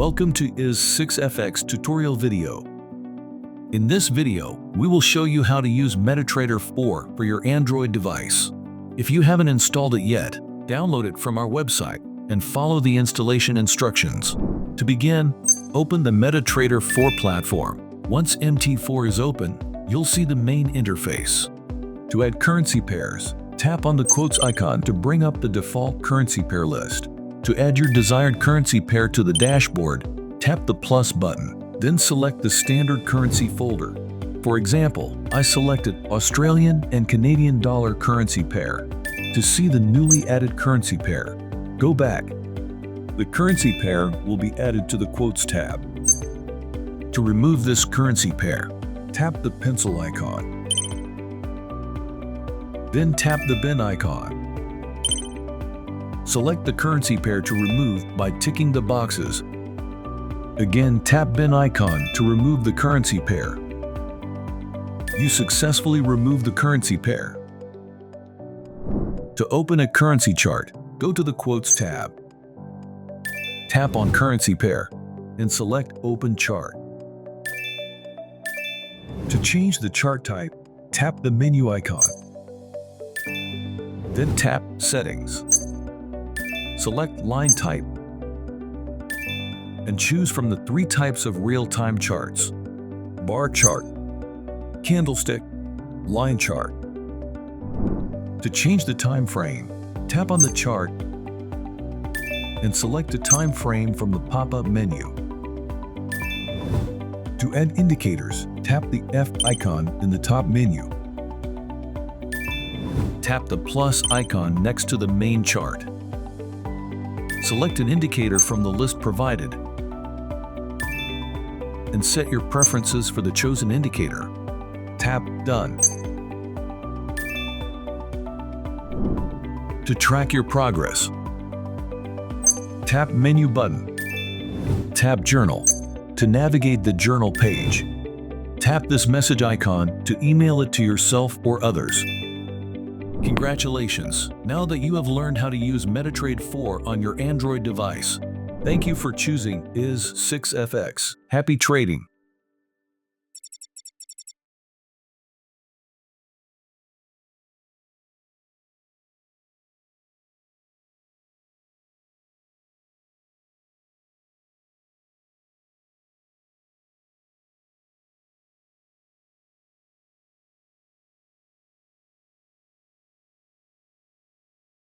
Welcome to IS6FX tutorial video. In this video, we will show you how to use MetaTrader 4 for your Android device. If you haven't installed it yet, download it from our website and follow the installation instructions. To begin, open the MetaTrader 4 platform. Once MT4 is open, you'll see the main interface. To add currency pairs, tap on the quotes icon to bring up the default currency pair list. To add your desired currency pair to the dashboard, tap the plus button, then select the standard currency folder. For example, I selected Australian and Canadian dollar currency pair. To see the newly added currency pair, go back. The currency pair will be added to the Quotes tab. To remove this currency pair, tap the pencil icon. Then tap the bin icon. Select the currency pair to remove by ticking the boxes. Again, tap bin icon to remove the currency pair. You successfully removed the currency pair. To open a currency chart, go to the Quotes tab. Tap on Currency Pair and select Open Chart. To change the chart type, tap the menu icon. Then tap Settings. Select Line Type and choose from the three types of real-time charts: bar chart, candlestick, line chart. To change the time frame, tap on the chart and select a time frame from the pop-up menu. To add indicators, tap the F icon in the top menu. Tap the plus icon next to the main chart. Select an indicator from the list provided and set your preferences for the chosen indicator. Tap Done. To track your progress, tap Menu button. Tap Journal to navigate the journal page. Tap this message icon to email it to yourself or others. Congratulations! Now that you have learned how to use MetaTrader 4 on your Android device. Thank you for choosing IS6FX. Happy trading!